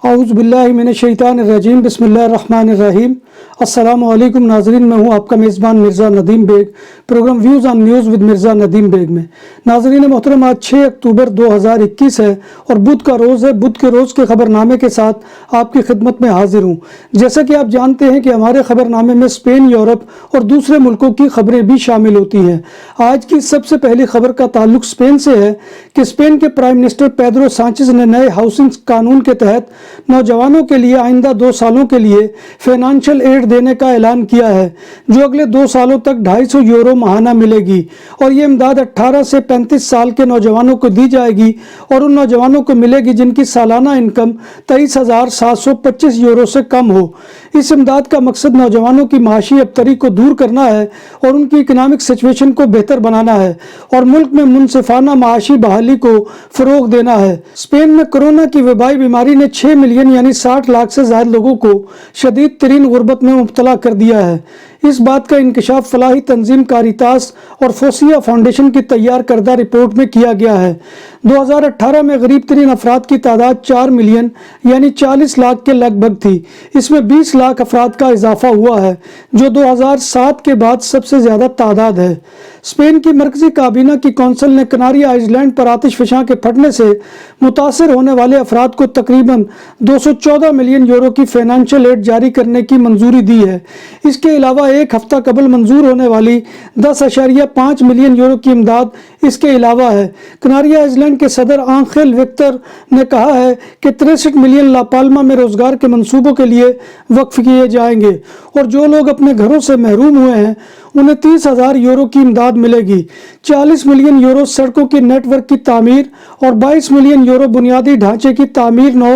औज़ुबिल्लाहिमिनश्शैतानिर्रजीम बिस्मिल्लाहिर्रहमानिर्रहीम। अस्सलामु अलैकुम नाज़रीन, मैं हूँ आपका मेज़बान Mirza Nadeem Baig, program views on news with Mirza Nadeem Baig में। नाज़रीन मोहतरम, आज 6 अक्टूबर 2021 है और बुध का रोज़ है। बुध के रोज़ के ख़बरनामे के साथ आपकी खिदमत में हाजिर हूँ। जैसा कि आप जानते हैं कि हमारे ख़बरनामे में स्पेन, यूरोप और दूसरे मुल्कों की खबरें भी शामिल होती हैं। आज की सबसे पहली खबर का ताल्लुक स्पेन से है कि स्पेन के प्राइम मिनिस्टर पेड्रो सांचेज़ ने नए हाउसिंग कानून के तहत नौजवानों के लिए आइंदा 2 सालों के लिए फाइनेंशियल एड देने का ऐलान किया है, जो अगले 2 सालों तक 250 यूरो माहाना मिलेगी। और ये इमदाद 18 से 35 साल के नौजवानों को दी जाएगी और उन नौजवानों को मिलेगी जिनकी सालाना इनकम 23,725 यूरो से कम हो। इस इमदाद का मकसद नौजवानों की माशी अबतरी को दूर करना है और उनकी इकनॉमिक सिचुएशन को बेहतर बनाना है और मुल्क में मुनसिफाना माशी बहाली को फ़रोग देना है। स्पेन में कोरोना की वबाई बीमारी ने 6 मिलियन यानी 60 लाख से ज़्यादा लोगों को शदीद तरीन गुर्बत में मुब्तला कर दिया है। इस बात का इंकशाफ फलाही तंजीम कारितास और फोसिया फाउंडेशन की तैयार करदा रिपोर्ट में किया गया है। 2018 में गरीब तरीन अफराद की तादाद 4 मिलियन यानी 40 लाख के लगभग थी। इसमें 20 लाख अफराद का इजाफा हुआ है, जो 2007 के बाद सबसे ज़्यादा तादाद है। स्पेन की मरकजी काबीना की कौंसिल ने कनारी आइलैंड पर आतिश फ़शां के फटने से मुतासर होने वाले अफराद को तकरीबन 214 मिलियन यूरो की फाइनेंशियल एड जारी करने की मंजूरी दी है। इसके अलावा एक हफ्ता कबल मंजूर होने वाली 10.5 मिलियन यूरो की इमदाद इसके अलावा है। कनारी आइलैंड के सदर आंखेल विक्टर ने कहा है कि 63 मिलियन लापाल्मा में रोजगार के मंसूबों के लिए वक्फ किए जाएंगे और जो लोग अपने घरों से महरूम हुए हैं उन्हें 30,000 यूरो की इमदाद मिलेगी। 40 मिलियन यूरो सड़कों के नेटवर्क की तामीर और 22 मिलियन यूरो बुनियादी ढांचे की तामीर नौ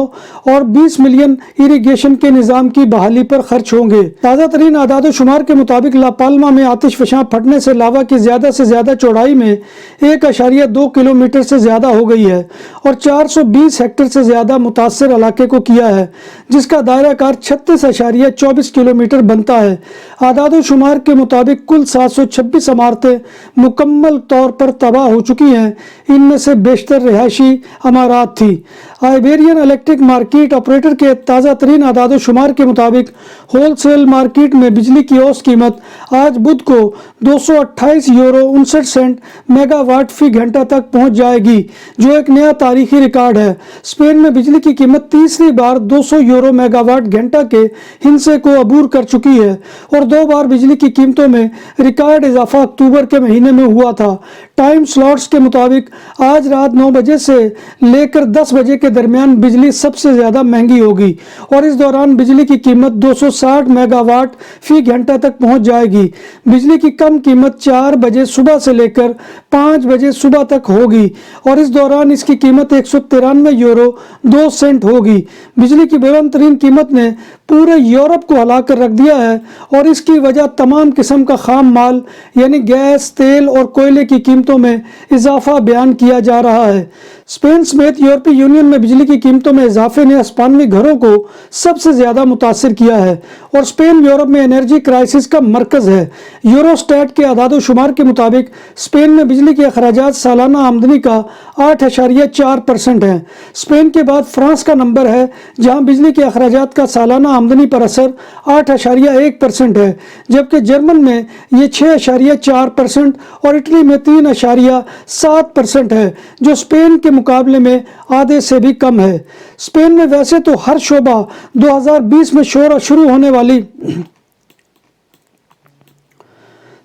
और 20 मिलियन इरिगेशन के निज़ाम की बहाली पर खर्च होंगे। ताज़ा तरीन आदाद शुमार के मुताबिक लापाल्मा में आतिश फ़शां फटने से लावा की ज़्यादा से ज़्यादा चौड़ाई में 1.2 किलोमीटर से ज़्यादा हो गई है और 420 हेक्टेयर से ज़्यादा मुतासर इलाके को किया है, जिसका दायरा कार 36.24 किलोमीटर बनता है। आदाद शुमार के मुताबिक कुल 726 इमारतें मुकम्मल तौर पर तबाह हो चुकी हैं। इनमें से बेशतर रिहायशी इमारत थी। आइबेरियन इलेक्ट्रिक मार्केट ऑपरेटर के ताज़ा तरीन आदाद शुमार के मुताबिक होलसेल मार्केट में बिजली की औसत कीमत आज बुध को 228 यूरो 59 सेंट मेगावाट फी घंटा तक पहुंच जाएगी, जो एक नया तारीखी रिकॉर्ड है। स्पेन में बिजली की कीमत तीसरी बार 200 यूरो मेगावाट घंटा के हिस्से को अबूर कर चुकी है और 2 बार बिजली की कीमतों में रिकॉर्ड इजाफा अक्टूबर के महीने में हुआ था। टाइम स्लॉट्स के मुताबिक आज रात 9 बजे से लेकर 10 बजे के दरमियान बिजली सबसे ज़्यादा महंगी होगी और इस दौरान बिजली की कीमत 260 मेगावाट फी घंटा तक पहुंच जाएगी। बिजली की कम कीमत 4 बजे सुबह से लेकर 5 बजे सुबह तक होगी और इस दौरान इसकी कीमत 193 यूरो 2 सेंट होगी। बिजली की बुलंद तरीन कीमत ने पूरे यूरोप को हिला कर रख दिया है और इसकी वजह तमाम किस्म का खाम माल यानी गैस, तेल और कोयले की कीमतों में इजाफा बयान किया जा रहा है। स्पेन समेत यूरोपीय यूनियन में बिजली की कीमतों में इजाफे ने स्पेनी घरों को सबसे ज़्यादा मुतासर किया है और स्पेन यूरोप में एनर्जी क्राइसिस का मरकज़ है। यूरोस्टैट के आदाद शुमार के मुताबिक स्पेन में बिजली के अखराजात सालाना आमदनी का 8.4% है। स्पेन के बाद फ्रांस का नंबर है, जहां बिजली के अखराजात का सालाना आमदनी पर असर 8.1% है, जबकि जर्मन में ये 6.4% और इटली में 3.7% है, जो स्पेन के मुकाबले में आधे से भी कम है। स्पेन में वैसे तो हर शोबा 2020 में शुरू होने वाली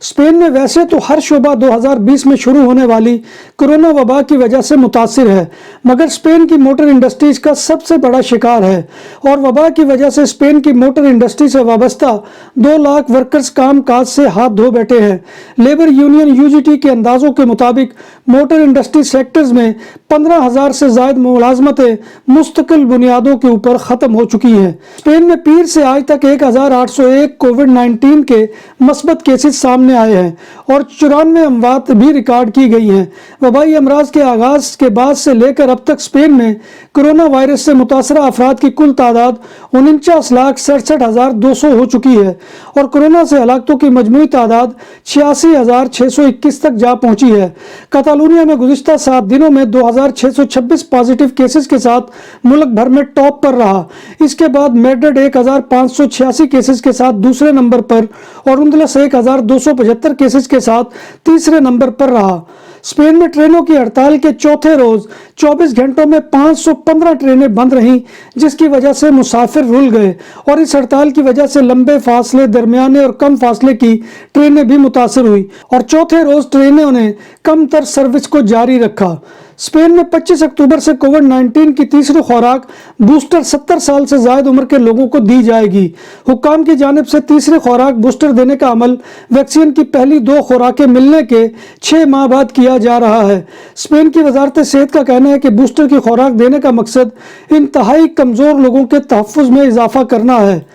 स्पेन में वैसे तो हर शोबा 2020 में शुरू होने वाली कोरोना वबा की वजह से मुतासिर है, मगर स्पेन की मोटर इंडस्ट्री इसका सबसे बड़ा शिकार है और वबा की वजह से स्पेन की मोटर इंडस्ट्री से वाबस्ता 2 लाख वर्कर्स काम काज से हाथ धो बैठे हैं। लेबर यूनियन यूजीटी के अंदाजों के मुताबिक मोटर इंडस्ट्री सेक्टर्स में 15,000 से ज़ायद मुलाजमतें मुस्तकिल बुनियादों के ऊपर ख़त्म हो चुकी हैं। स्पेन में पीर से आज तक 1,801 कोविड-19 के मस्बत केसेस सामने आए हैं और 94 अमवात भी रिकॉर्ड की गई हैं। वबाई अमराज के आगाज के बाद से लेकर अब तक स्पेन में कोरोना वायरस से मुतासरा अफराद की कुल तादाद 49,67,200 हो चुकी है और कोरोना से हलाकतों की मजमूई तादाद 86,621 तक जा पहुंची है। कतार कतालुनिया में गुज़िश्ता 7 दिनों में 2626 पॉजिटिव केसेस के साथ मुल्क भर में टॉप पर रहा। इसके बाद मैड्रिड 1586 केसेस के साथ दूसरे नंबर पर और उनदलस 1275 केसेस के साथ तीसरे नंबर पर रहा। स्पेन में ट्रेनों की हड़ताल के चौथे रोज 24 घंटों में 515 ट्रेनें बंद रहीं, जिसकी वजह से मुसाफिर रुल गए और इस हड़ताल की वजह से लंबे फासले, दरमियाने और कम फासले की ट्रेनें भी मुतासर हुई और चौथे रोज ट्रेनों ने कम तर सर्विस को जारी रखा। स्पेन में 25 अक्टूबर से कोविड-19 की तीसरी खुराक बूस्टर 70 साल से ज्यादा उम्र के लोगों को दी जाएगी। हुक्काम की जानिब से तीसरी खुराक बूस्टर देने का अमल वैक्सीन की पहली 2 खुराकें मिलने के 6 माह बाद किया जा रहा है। स्पेन की वजारत सेहत का कहना है कि बूस्टर की खुराक देने का मकसद इंतहाई कमजोर लोगों के तहफ़्फ़ुज़ में इजाफा करना है।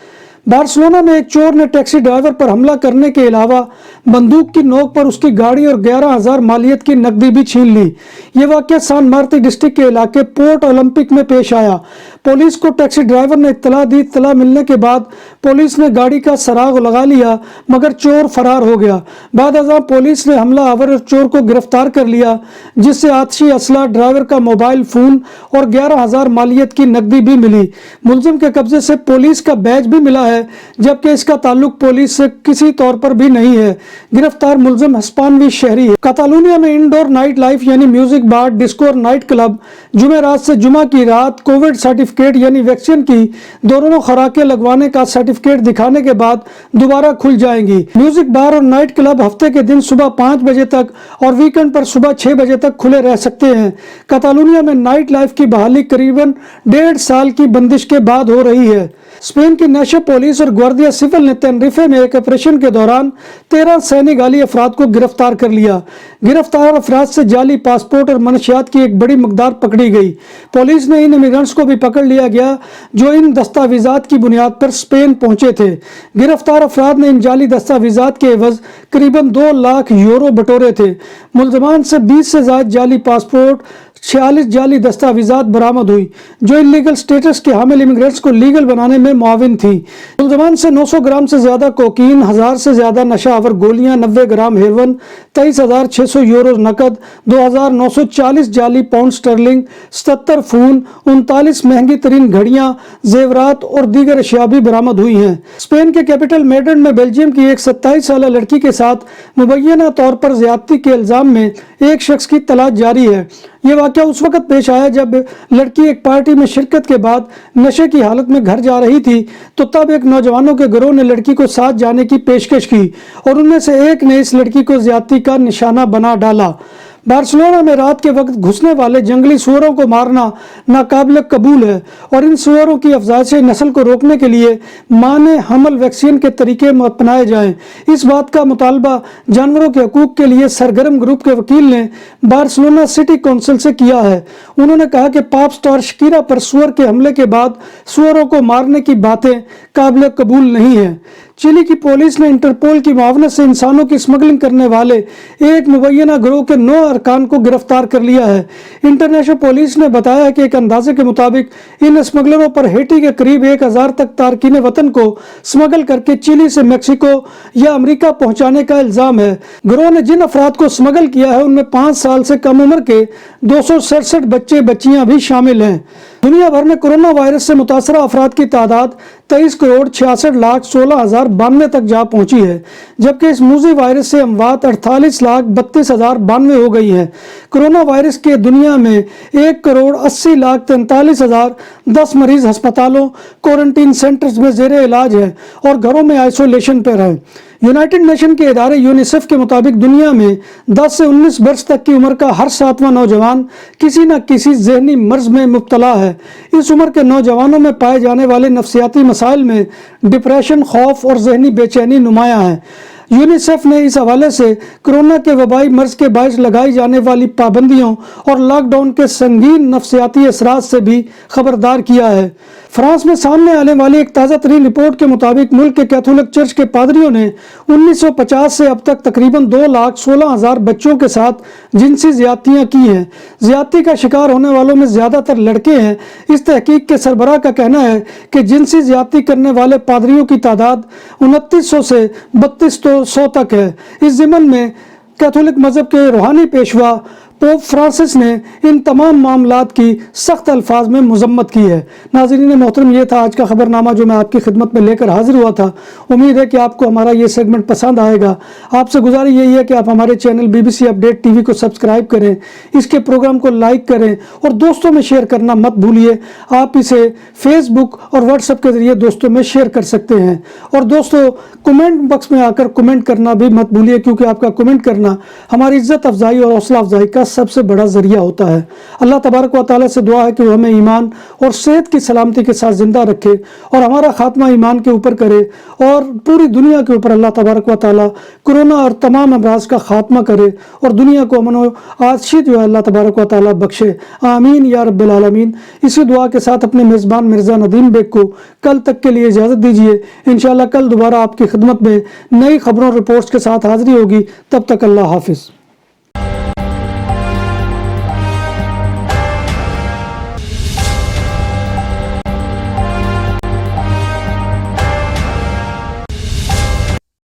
बार्सिलोना में एक चोर ने टैक्सी ड्राइवर पर हमला करने के अलावा बंदूक की नोक पर उसकी गाड़ी और 11,000 मालियत की नकदी भी छीन ली। ये वाक़या सान मार्ती डिस्ट्रिक्ट के इलाके पोर्ट ओलंपिक में पेश आया। पुलिस को टैक्सी ड्राइवर ने इत्तला दी। इत्तला मिलने के बाद पुलिस ने गाड़ी का सराग लगा लिया, मगर चोर फरार हो गया। बाद अज़ां पुलिस ने हमलावर और चोर को गिरफ्तार कर लिया, जिससे आतिशी असला, ड्राइवर का मोबाइल फ़ोन और 11,000 मालियत की नकदी भी मिली। मुलजिम के कब्जे से पुलिस का बैज भी मिला है, जबकि इसका ताल्लुक पुलिस से किसी तौर पर भी नहीं है। गिरफ्तार मुलजिम हिस्पानवी शहरी है। कतालुनिया में इंडोर नाइट लाइफ यानी म्यूजिक बार, डिस्को और नाइट क्लब जुमेरात से जुमा की रात कोविड सर्टिफिकेट यानी वैक्सीन की दोनों खुराकें लगवाने का सर्टिफिकेट दिखाने के बाद दोबारा खुल जाएंगी। म्यूजिक बार और नाइट क्लब हफ्ते के दिन सुबह 5 बजे तक और वीकेंड पर सुबह 6 बजे तक खुले रह सकते हैं। कतालुनिया में नाइट लाइफ की बहाली करीबन 1.5 साल की बंदिश के बाद हो रही है। स्पेन की नेशनल पुलिस और ग्वार्डिया सिविल ने तेनरिफे में एक ऑपरेशन के दौरान 13 सेनेगाली अफराद को गिरफ्तार कर लिया। गिरफ्तार अफराद से जाली पासपोर्ट और मनशियात की एक बड़ी मकदार पकड़ी गई। पुलिस ने इन इमिग्रेंट्स को भी पकड़ लिया गया जो इन दस्तावेजात की बुनियाद पर स्पेन पहुंचे थे। गिरफ्तार अफराद ने इन जाली दस्तावेजात के एवज करीबन 2 लाख यूरो बटोरे थे। मुलजमान से 20 से ज्यादा जाली पासपोर्ट, 46 जाली दस्तावेजात बरामद हुई, जो इलीगल स्टेटस के हामिल इमिग्रेंट्स को लीगल बनाने में मुआविन थी। मुलजमान से 900 ग्राम से ज्यादा कोकीन, 1000 से ज्यादा नशा आवर गोलियां, 90 ग्राम हेरोइन, 23,600 यूरो नकद, 2,940 जाली पाउंड स्टर्लिंग, 77 फोन, 39 महंगी तरीन घड़ियां, जेवरात और दीगर अशिया भी बरामद हुई हैं। स्पेन के कैपिटल मैड्रिड में बेल्जियम की एक 27 साल लड़की के साथ मुबैना तौर पर ज्यादती के इल्जाम में एक शख्स की तलाश जारी है। ये वाक़या उस वक्त पेश आया जब लड़की एक पार्टी में शिरकत के बाद नशे की हालत में घर जा रही थी, तो तब एक नौजवानों के गिरोह ने लड़की को साथ जाने की पेशकश की और उनमें से एक ने इस लड़की को ज्यादती का निशाना बना डाला। बार्सिलोना में रात के वक्त घुसने वाले जंगली सूअरों को मारना नाकाबिल कबूल है और इन सूअरों की अफजाइश नस्ल को रोकने के लिए माने हमल वैक्सीन के तरीके अपनाए जाएं। इस बात का मुतालबा जानवरों के हकूक के लिए सरगर्म ग्रुप के वकील ने बार्सिलोना सिटी काउंसिल से किया है। उन्होंने कहा कि पॉप स्टार शकीरा पर सूअर के हमले के बाद सूअरों को मारने की बातें काबिल कबूल नहीं है। चिली की पुलिस ने इंटरपोल की मुआवनत से इंसानों की स्मगलिंग करने वाले एक मुबैना गिरोह के 9 अरकान को गिरफ्तार कर लिया है। इंटरनेशनल पुलिस ने बताया कि एक अंदाजे के मुताबिक इन स्मगलरों पर हेटी के करीब 1000 तक तारकीन वतन को स्मगल करके चिली से मेक्सिको या अमेरिका पहुंचाने का इल्जाम है। गिरोह ने जिन अफराद को स्मगल किया है उनमें 5 साल से कम उम्र के 267 बच्चे बच्चियां भी शामिल हैं। दुनिया भर में कोरोना वायरस से मुतासरा अफराद की तादाद 23,66,16,092 तक जा पहुंची है, जबकि इस मूजी वायरस से अमवात 48,32,092 हो गई है। कोरोना वायरस के दुनिया में 1,80,43,010 मरीज अस्पतालों, क्वारंटीन सेंटर्स में जेर इलाज है और घरों में आइसोलेशन पर हैं। यूनाइटेड नेशन के इदारे यूनिसेफ के मुताबिक दुनिया में 10 से 19 वर्ष तक की उम्र का हर 7वां नौजवान किसी न किसी जहनी मर्ज में मुब्तला है। इस उम्र के नौजवानों में पाए जाने वाले नफ्सियाती मसाइल में डिप्रेशन, खौफ और जहनी बेचैनी नुमायां है। यूनिसेफ ने इस हवाले से कोरोना के वबाई मर्ज के बायस लगाई जाने वाली पाबंदियों और लॉकडाउन के संगीन नफ्सियाती असरात से भी खबरदार किया है। फ्रांस में सामने आने वाली एक ताज़ा तरीन रिपोर्ट के मुताबिक मुल्क के कैथोलिक चर्च के पादरियों ने 1950 से अब तक तकरीबन 2,16,000 बच्चों के साथ जिनसी ज्यादतियाँ की हैं। ज्यादती का शिकार होने वालों में ज़्यादातर लड़के हैं। इस तहकीक के सरबराह का कहना है कि जिनसी ज्यादती करने वाले पादरियों की तादाद 2900 से 3200 तक है। इस ज़िमन में कैथोलिक मजहब के रूहानी पेशवा पोप फ्रांसिस ने इन तमाम मामलात की सख्त अल्फाज में मजम्मत की है। नाज़रीन मोहतरम, ये था आज का खबरनामा जो मैं आपकी खिदमत में लेकर हाजिर हुआ था। उम्मीद है कि आपको हमारा ये सेगमेंट पसंद आएगा। आपसे गुजारिश यही है कि आप हमारे चैनल BBC अपडेट TV को सब्सक्राइब करें, इसके प्रोग्राम को लाइक करें और दोस्तों में शेयर करना मत भूलिए। आप इसे फेसबुक और व्हाट्सएप के ज़रिए दोस्तों में शेयर कर सकते हैं। और दोस्तों, कमेंट बॉक्स में आकर कमेंट करना भी मत भूलिए, क्योंकि आपका कमेंट करना हमारी इज्जत अफजाई और हौसला अफजाई का सबसे बड़ा जरिया होता है। अल्लाह तबारक व तआला से दुआ है कि वो हमें ईमान और सेहत की सलामती के साथ ज़िंदा रखे और हमारा खात्मा ईमान के ऊपर करे और पूरी दुनिया के ऊपर अल्लाह तबारक व तआला कोरोना और तमाम अमराज का खात्मा करे और दुनिया को अमन व आशीष जो है अल्लाह तबारक व तआला बख्शे। आमीन या रब्बिल आलमीन। इसी दुआ के साथ अपने मेज़बान मिर्ज़ा नदीम बेग को कल तक के लिए इजाज़त दीजिए। इंशाअल्लाह कल दोबारा आपकी खिदमत में नई खबरों रिपोर्ट्स के साथ हाजिरी होगी। तब तक अल्लाह हाफिज़।